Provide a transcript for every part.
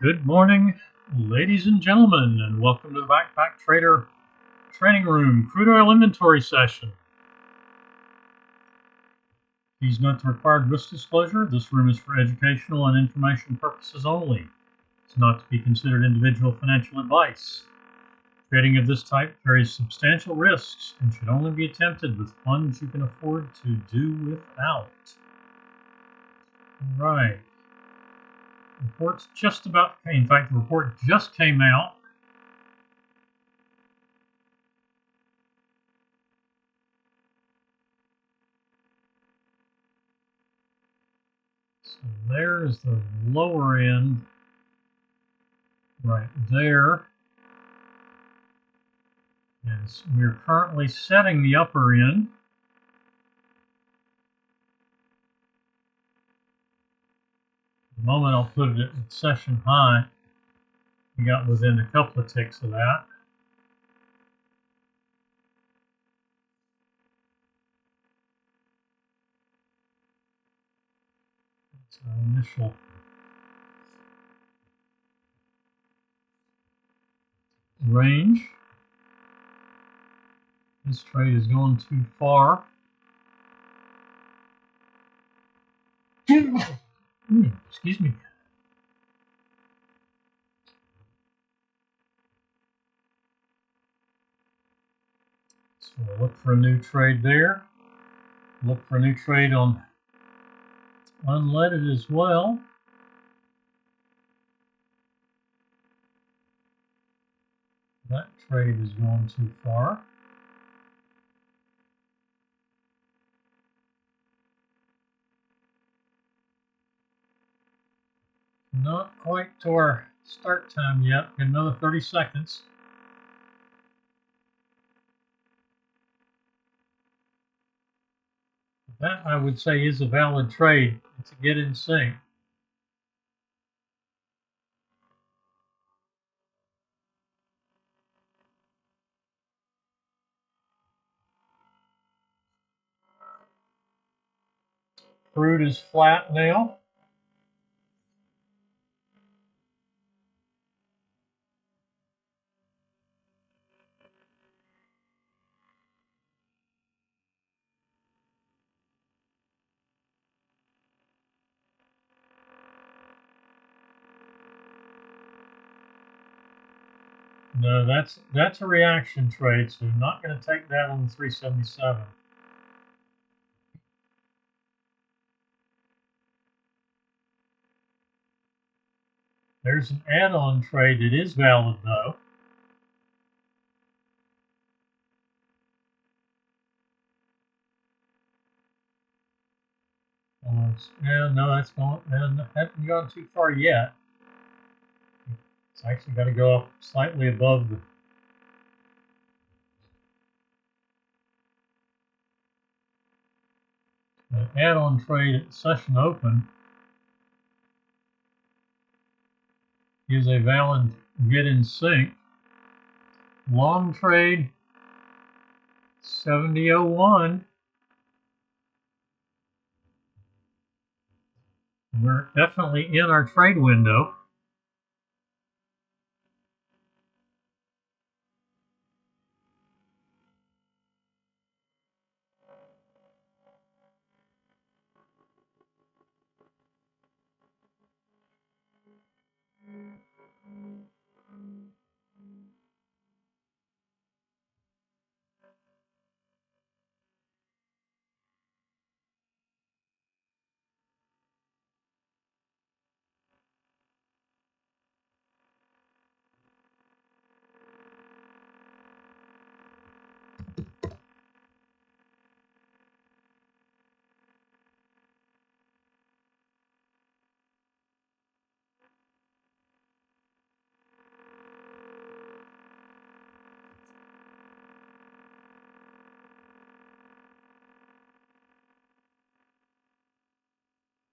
Good morning, ladies and gentlemen, and welcome to the Backpacktrader Training Room Crude Oil Inventory Session. Please note the required risk disclosure. This room is for educational and information purposes only. It's not to be considered individual financial advice. Trading of this type carries substantial risks and should only be attempted with funds you can afford to do without. All right. Report's just about, in fact, the report just came out. So there is the lower end right there. And we're currently setting the upper end. The moment I'll put it at session high, we got within a couple of ticks of that. That's our initial range. This trade is going too far. Excuse me. So we'll look for a new trade there. Look for a new trade on unleaded as well. That trade is going too far. Not quite to our start time yet. Another 30 seconds. That, I would say, is a valid trade. It's a get in sync. Crude is flat now. No, that's a reaction trade, so you're not going to take that on the 377. There's an add-on trade that is valid, though. Yeah, no, that's going, and hasn't gone too far yet. It's actually got to go up slightly above the add-on trade at session open is a valid get in sync. Long trade 70.01. We're definitely in our trade window.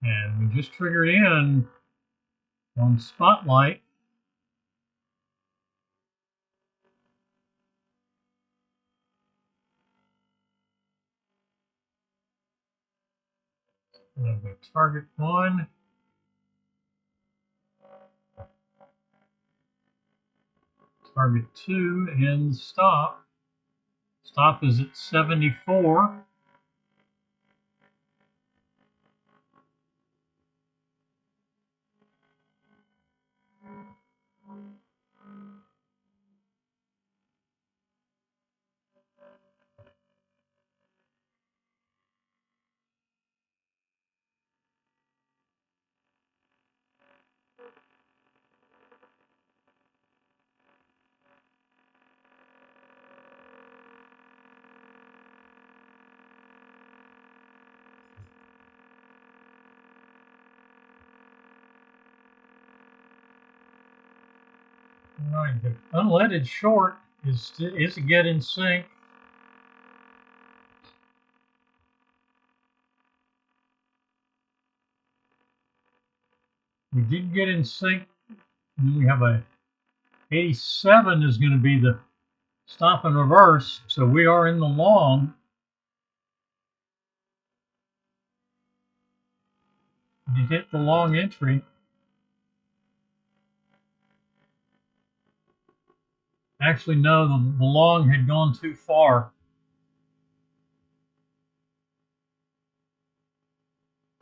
And we just triggered in on Spotlight. I'm going to target one. Target 2 and the stop. Stop is at 74. All right, the unleaded short is to get in sync. We did get in sync, and we have a 87 is going to be the stop and reverse, so we are in the long. You hit the long entry. Actually, no, the long had gone too far.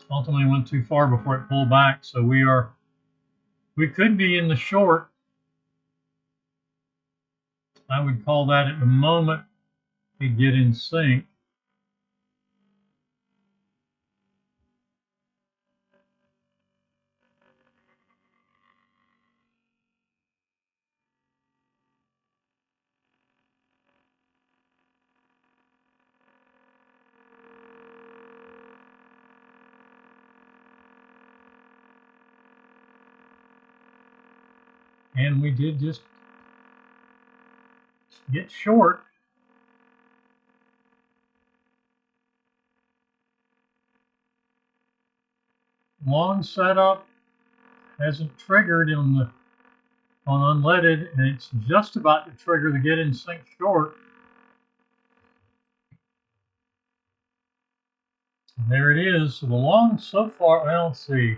Ultimately went too far before it pulled back, so we could be in the short. I would call that at the moment we get in sync. And we did just get short. Long setup hasn't triggered on unleaded, and it's just about to trigger the get in sync short. And there it is. So the long so far, well, let's see.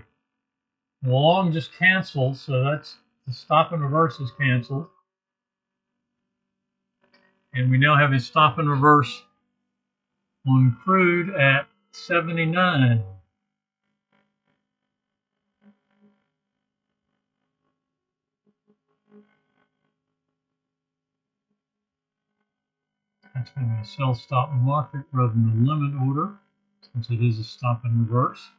The long just canceled, so that's the stop and reverse is canceled. And we now have a stop and reverse on crude at 79. That's going to be a sell stop market rather than a limit order, since it is a stop and reverse.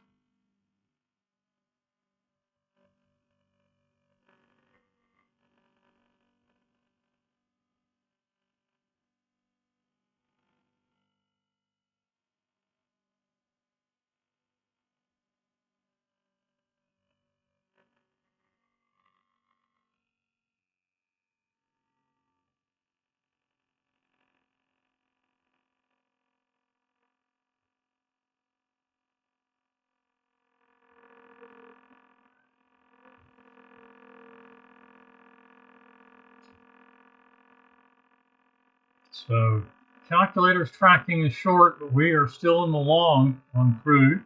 So calculator's tracking is short, but we are still in the long on crude.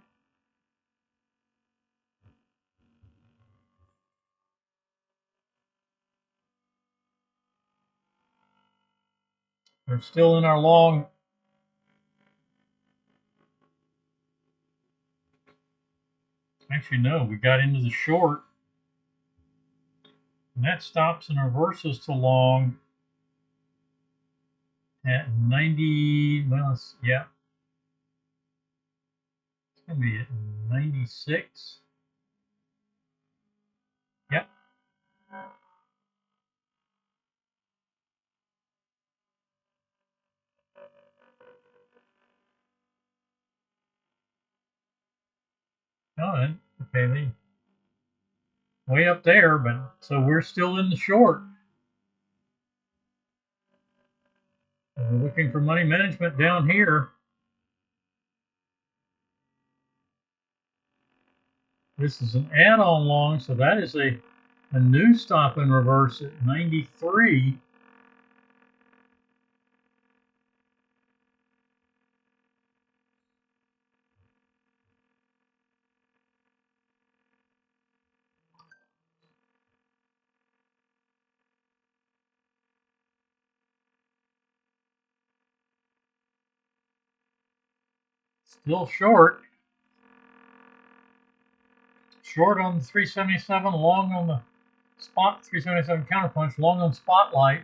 We're still in our long. Actually, no, we got into the short. And that stops and reverses to long at 90. Well, yeah. It's going to be at 96. Yep. Oh, okay, way up there, but so we're still in the short. We're looking for money management down here. This is an add-on long, so that is a new stop and reverse at 93. Still short. Short on the 377, long on the spot 377 counterpunch, long on Spotlight.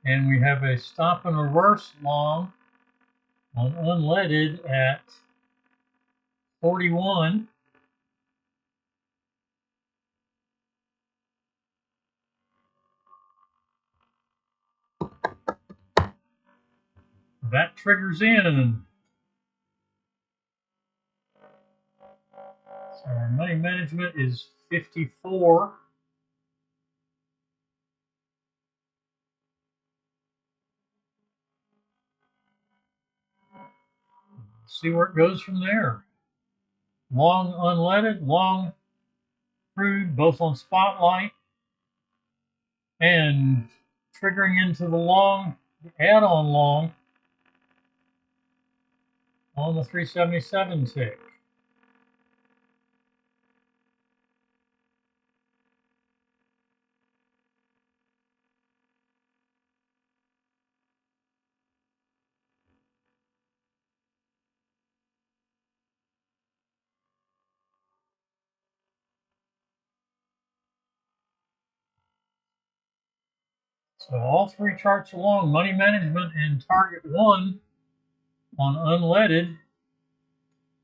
And we have a stop and reverse long on unleaded at 41. That triggers in. So our money management is 54. See where it goes from there. Long unleaded, long crude, both on Spotlight, and triggering into the long, add-on long on the 377 tick. So all three charts along, money management and target 1 on unleaded,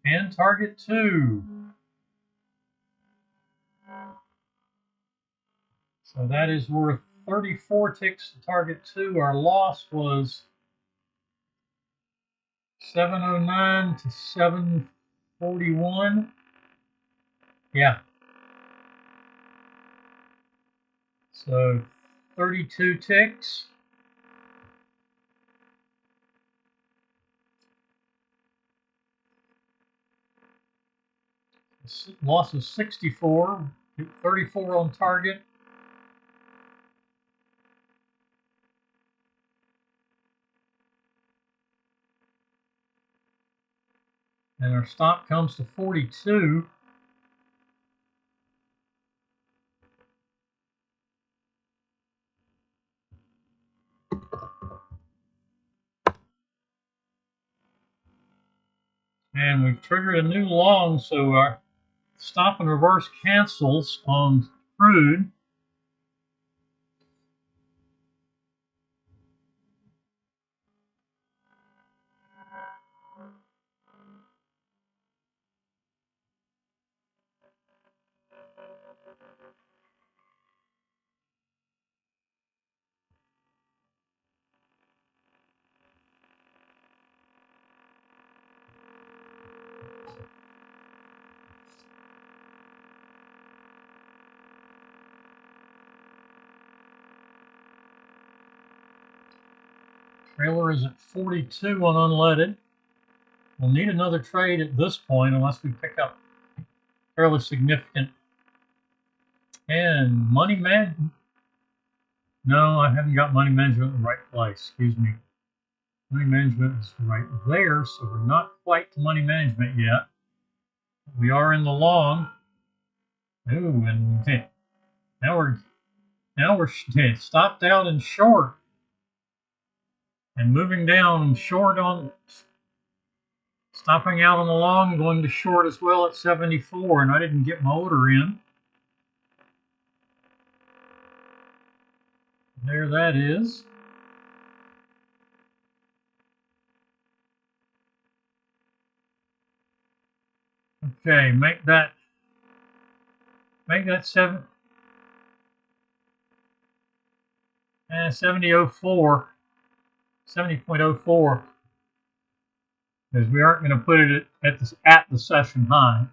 and target 2. So that is worth 34 ticks to target 2. Our loss was 709 to 741. Yeah. So 32 ticks. Loss is 64. 34 on target. And our stop comes to 42. And we've triggered a new long, so our stop and reverse cancels on Crude. Trailer is at 42 on unleaded. We'll need another trade at this point unless we pick up fairly significant. And money management. No, I haven't got money management in the right place. Excuse me. Money management is right there, so we're not quite to money management yet. We are in the long. Ooh, and now we're stopped out and short, and moving down short on, stopping out on the long, going to short as well at 74, and I didn't get my order in. There that is. Okay, make that 70.04, 70.04, because we aren't going to put it at the session high.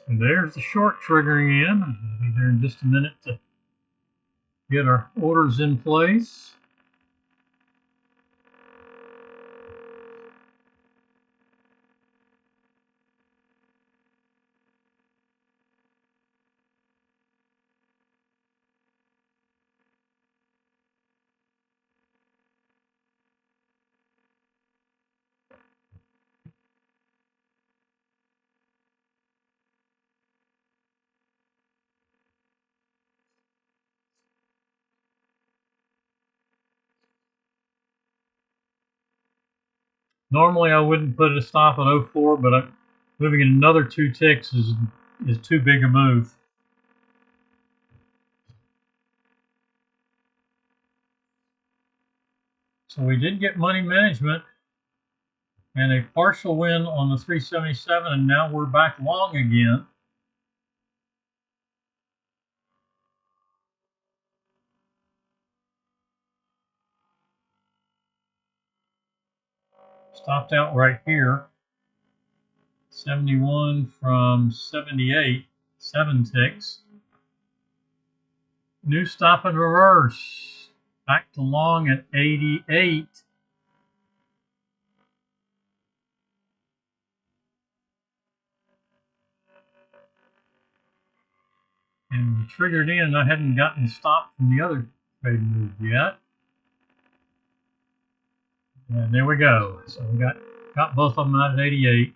And there's the short triggering in. I'll be there in just a minute to get our orders in place. Normally I wouldn't put a stop at 04, but moving in another 2 ticks is too big a move. So we did get money management and a partial win on the 377, and now we're back long again. Stopped out right here. 71 from 78, 7 ticks. New stop and reverse. Back to long at 88. And we triggered in. I hadn't gotten stopped from the other trade move yet. And there we go. So we got both of them out at 88.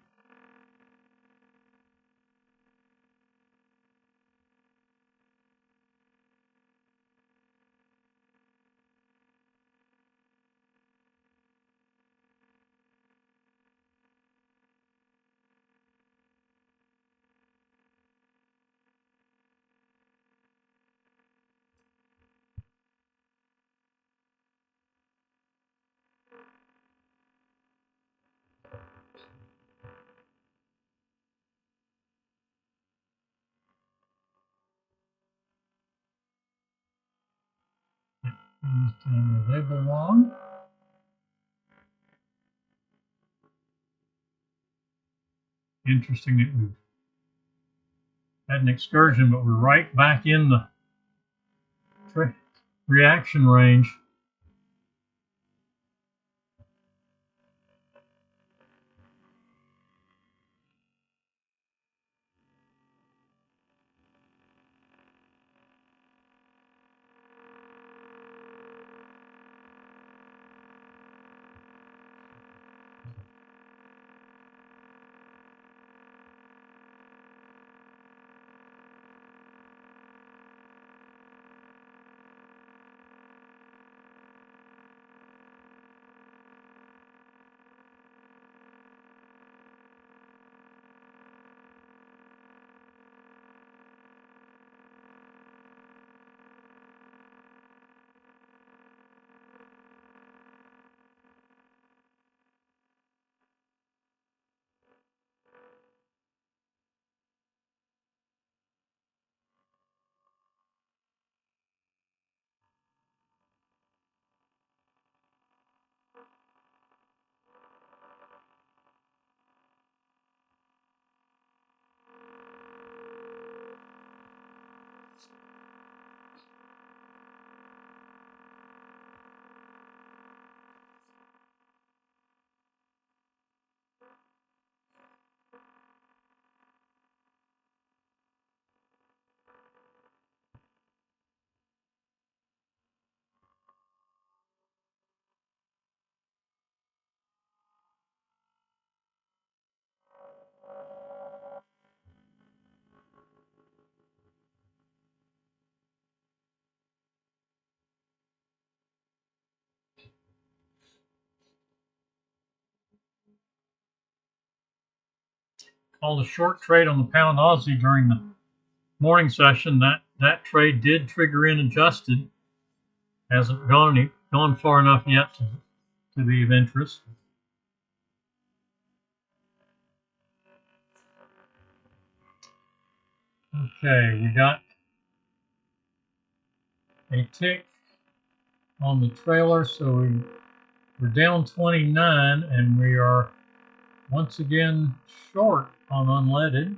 They belong. Interesting that we've had an excursion, but we're right back in the reaction range. Called a short trade on the pound Aussie during the morning session. That trade did trigger in adjusted. Hasn't gone far enough yet to be of interest. Okay, we got a tick on the trailer, so we're down 29, and we are once again short on unleaded.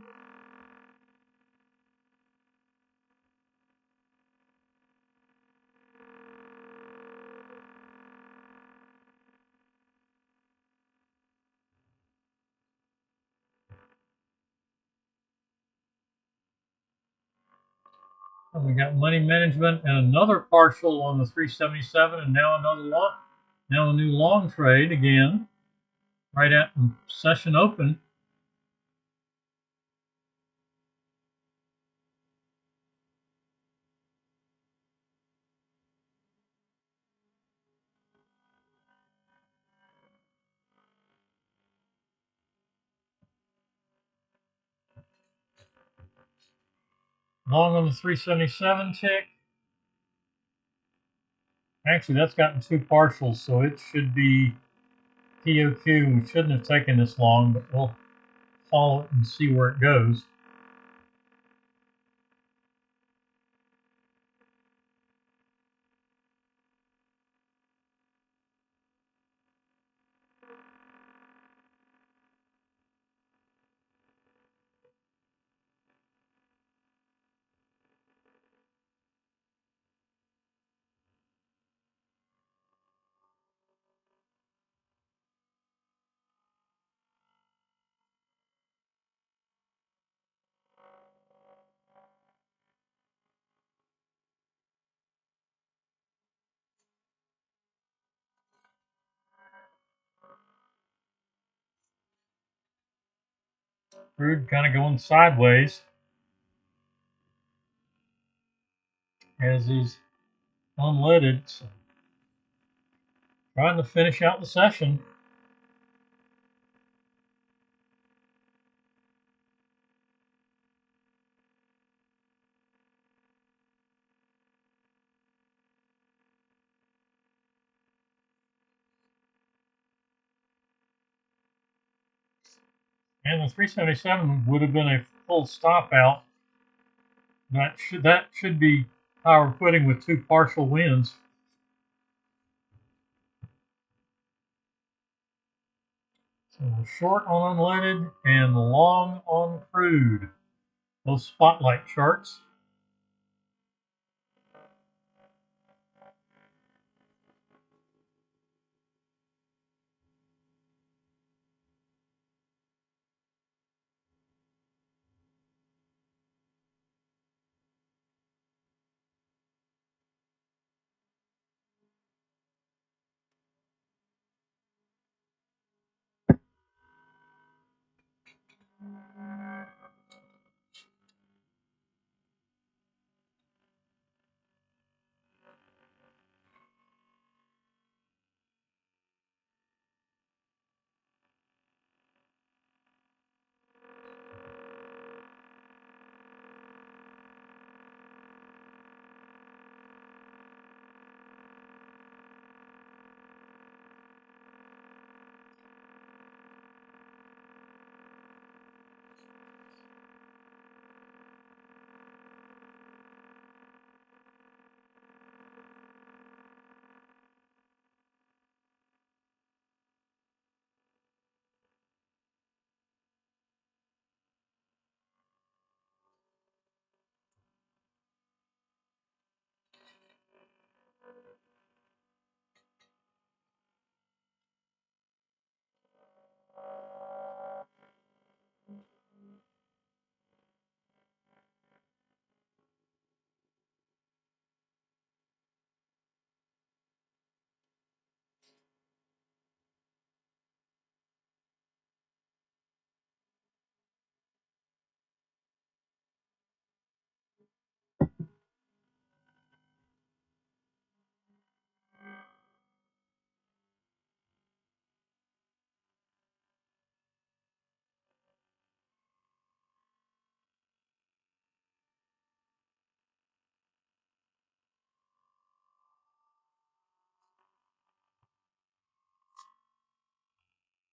And we got money management and another partial on the 377, and now now a new long trade again, right at session open. Long on the 377 tick. Actually, that's gotten two partials, so it should be POQ. We shouldn't have taken this long, but we'll follow it and see where it goes. Crude kind of going sideways as he's unleaded. So trying to finish out the session. And the 377 would have been a full stop out. That should be power quitting with two partial wins. So short on unleaded and long on crude. Those spotlight charts.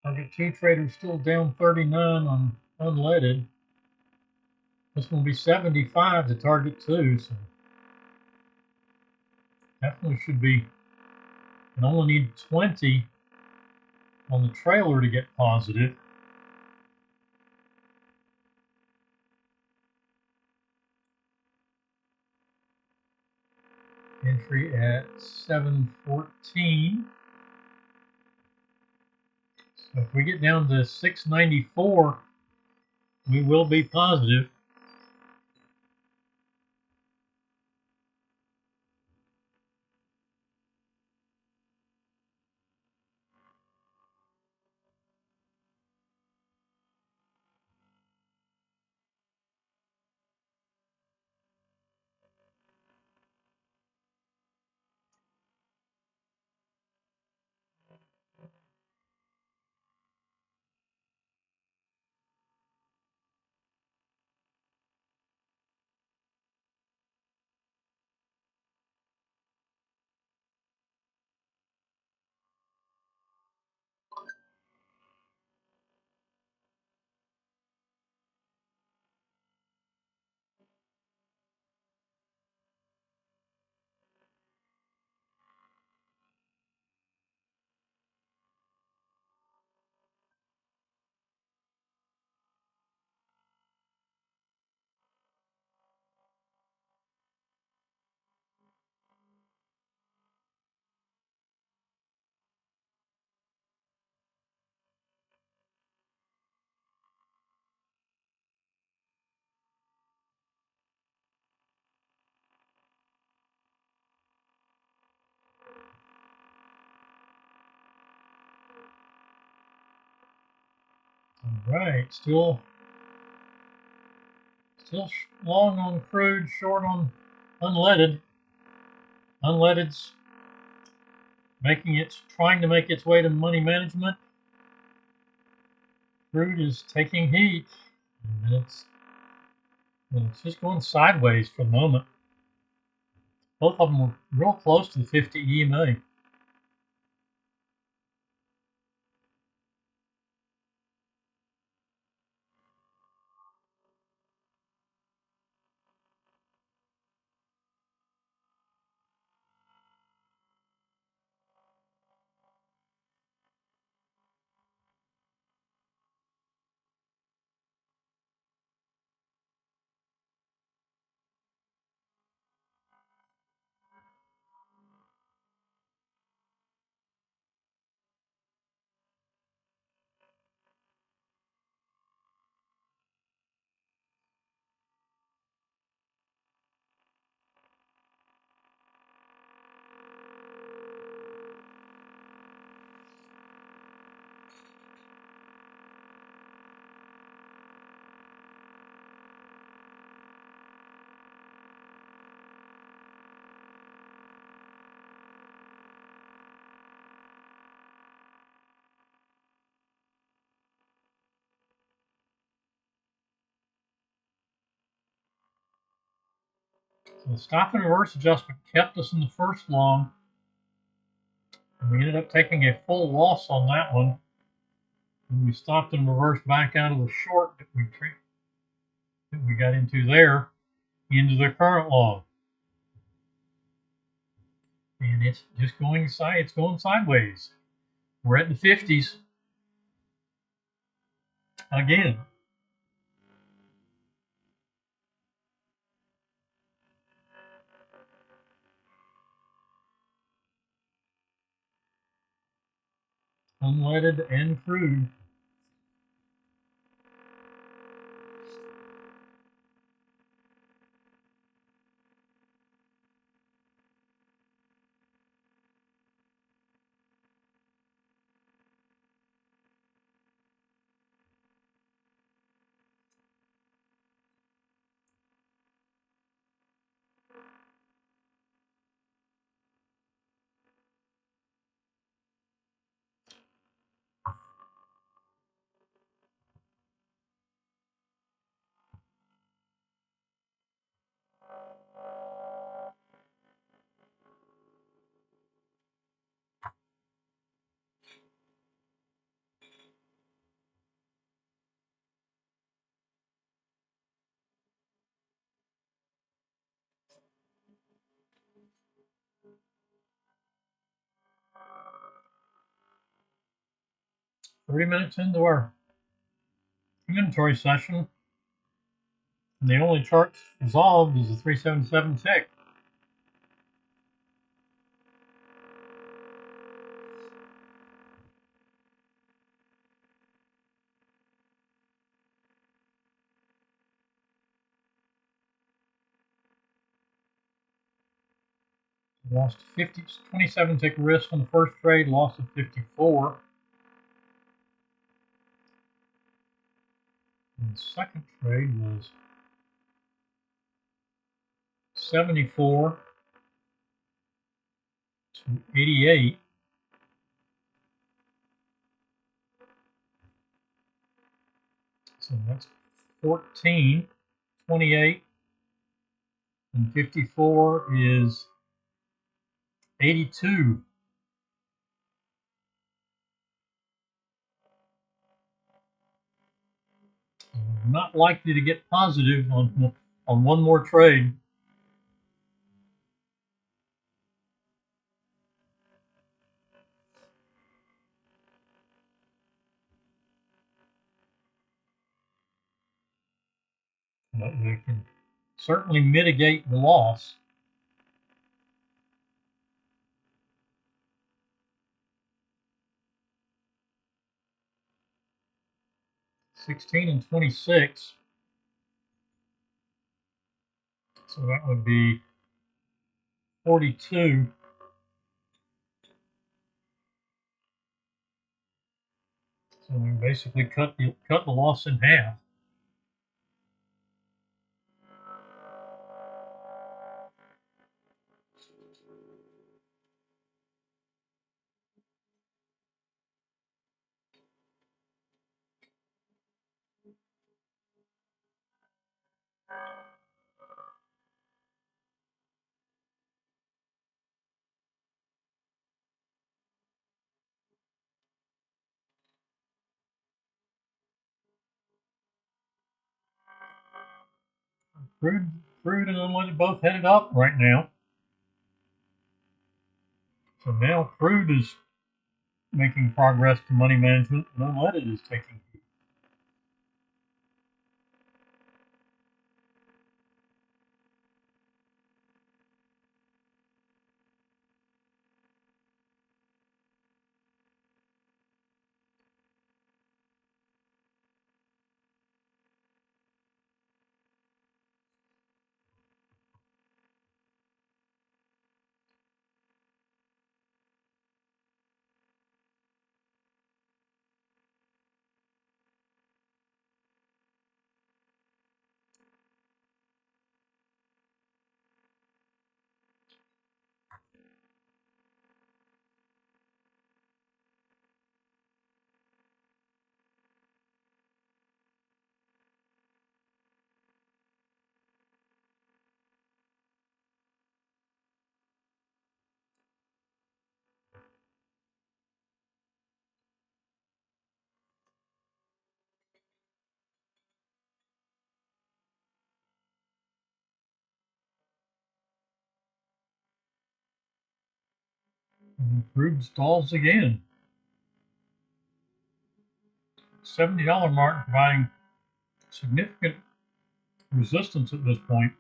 Target 2 trader still down 39 on unleaded. This one will be 75 to target 2, so definitely should be, and only need 20 on the trailer to get positive. Entry at 714. So if we get down to 694, we will be positive. All right, still long on crude, short on unleaded. Unleaded's trying to make its way to money management. Crude is taking heat, and it's just going sideways for the moment. Both of them were real close to the 50 EMA. So the stop and reverse adjustment kept us in the first long, and we ended up taking a full loss on that one. And we stopped and reversed back out of the short that we got into there into the current long. And it's just going sideways. We're at the 50s again. Unleaded and crude. Minutes into our inventory session, and the only chart resolved is the 377 tick. Lost 27 tick risk on the first trade, loss of 54. And the second trade was 74 to 88. So that's 14, 28, and 54 is 82. Not likely to get positive on one more trade. But we can certainly mitigate the loss. $16 and $26. So that would be 42. So we basically cut the loss in half. Crude and unleaded both headed up right now. So now crude is making progress to money management, and unleaded is taking. And crude stalls again. $70 mark providing significant resistance at this point.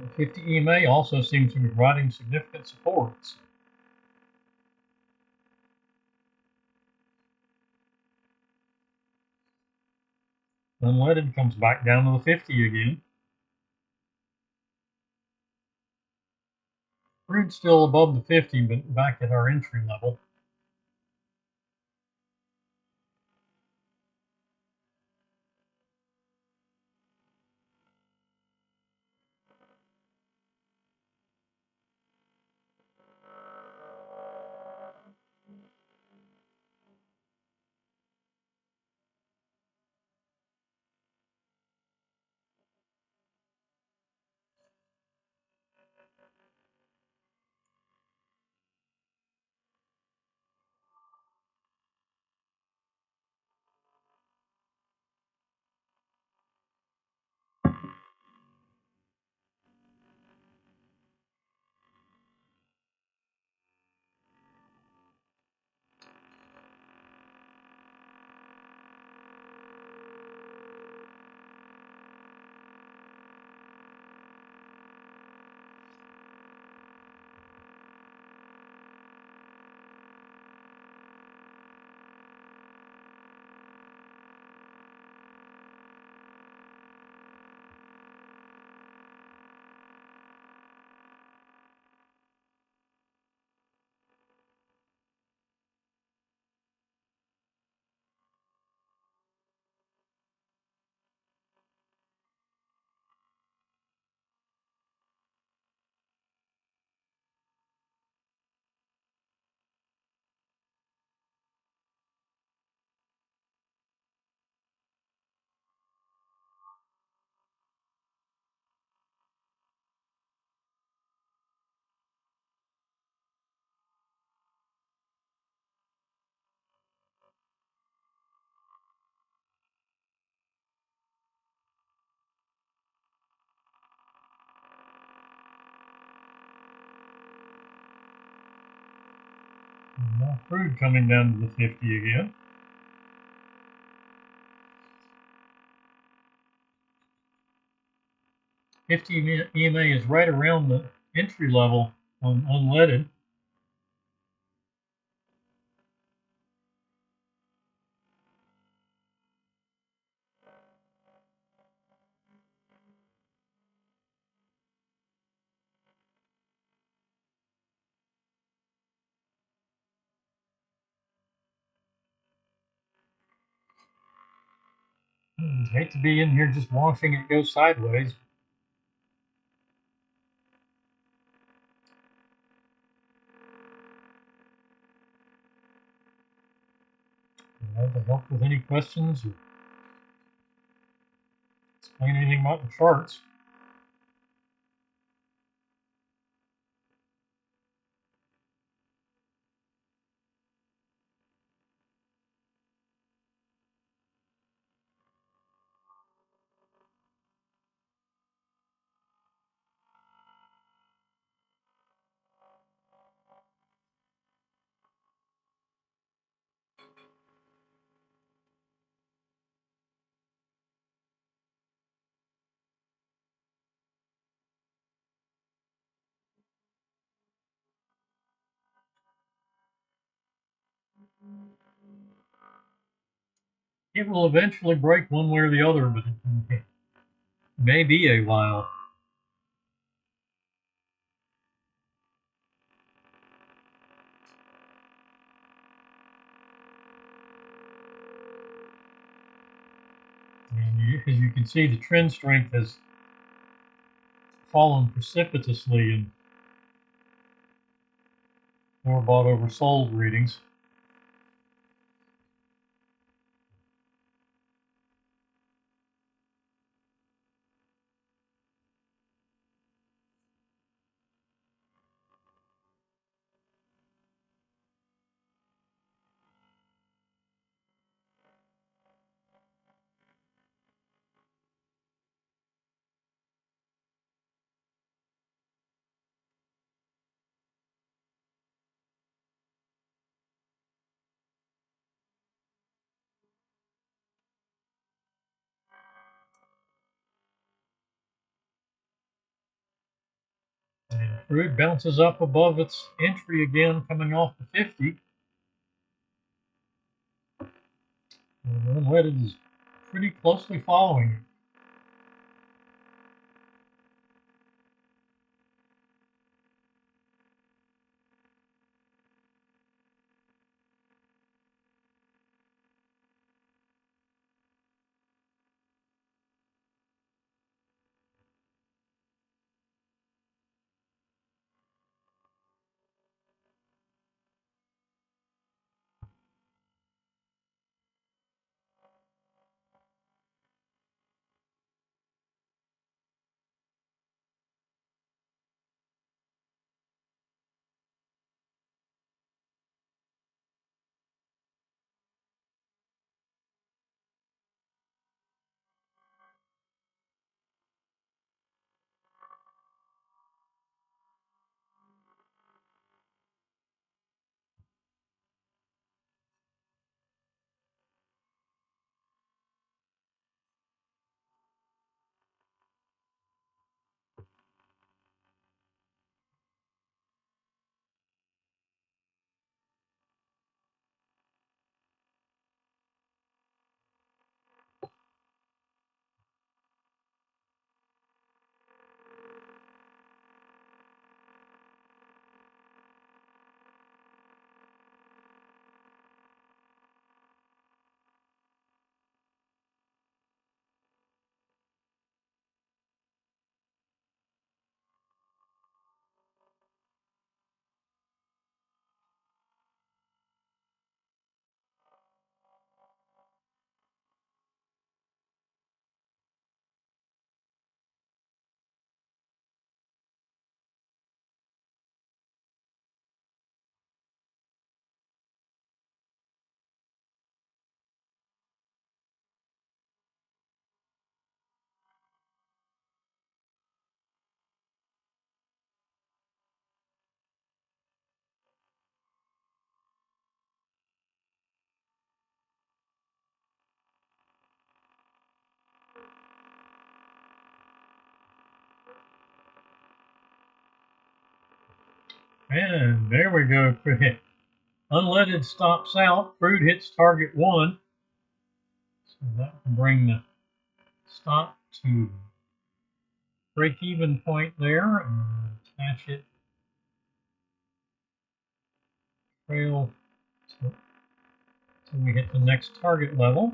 The 50 EMA also seems to be providing significant supports. Unleaded comes back down to the 50 again. Crude still above the 50, but back at our entry level. More crude coming down to the 50 again. EMA is right around the entry level on unleaded. Hate to be in here just watching it go sideways. I'd love to help with any questions or explain anything about the charts. It will eventually break one way or the other, but it may be a while. And as you can see, the trend strength has fallen precipitously in more bought over sold readings. And crude bounces up above its entry again, coming off the 50. And unleaded is pretty closely following it. And there we go. Unleaded stops out. Crude hits target 1. So that will bring the stop to break-even point there and attach it, trail until we hit the next target level.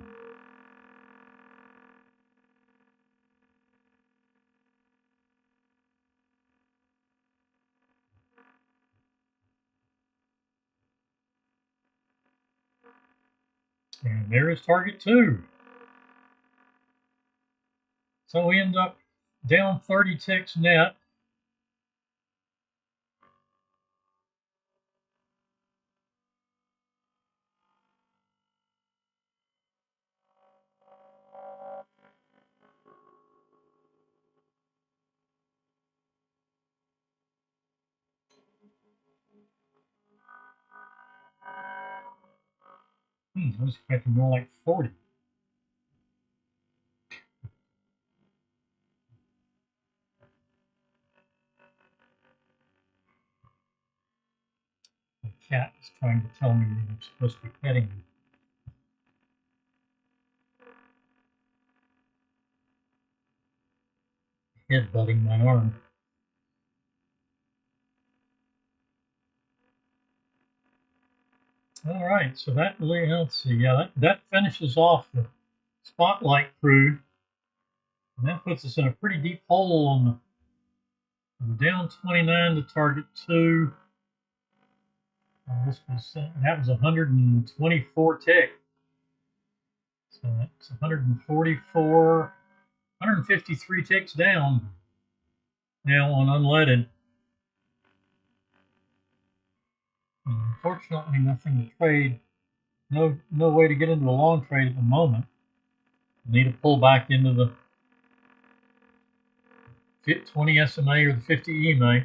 And there is target 2. So we end up down 30 ticks net. I was expecting more like 40. The cat is trying to tell me that I'm supposed to be petting him. Headbutting my arm. All right, so that really, let's see, yeah, that finishes off the Spotlight Crude. And that puts us in a pretty deep hole on the down 29 to target 2. That was 124 tick. So that's 144, 153 ticks down now on unleaded. Unfortunately, nothing to trade. No way to get into a long trade at the moment. Need to pull back into the 20 SMA or the 50 EMA.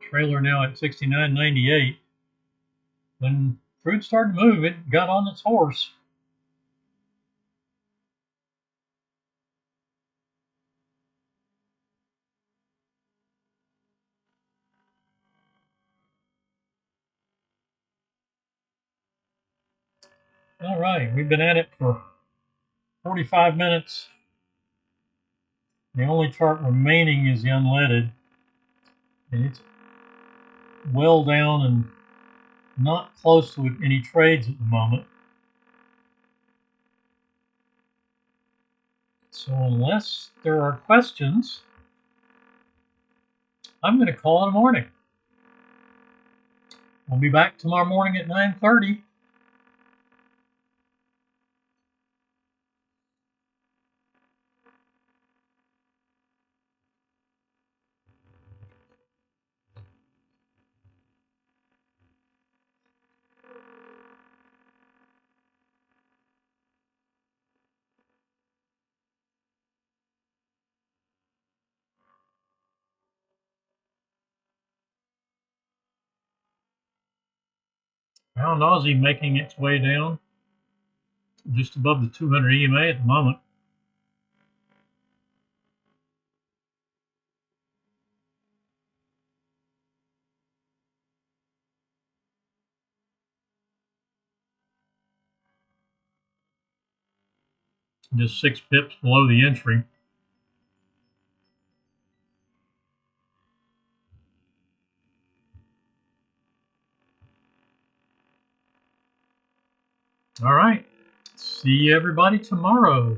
Trailer now at 69.98. When Crude started to move, it got on its horse. All right, we've been at it for 45 minutes. The only chart remaining is the unleaded, and it's well down and not close to any trades at the moment. So unless there are questions, I'm going to call it a morning. We'll be back tomorrow morning at 9:30. Pound Aussie making its way down just above the 200 EMA at the moment. Just 6 pips below the entry. All right. See everybody tomorrow.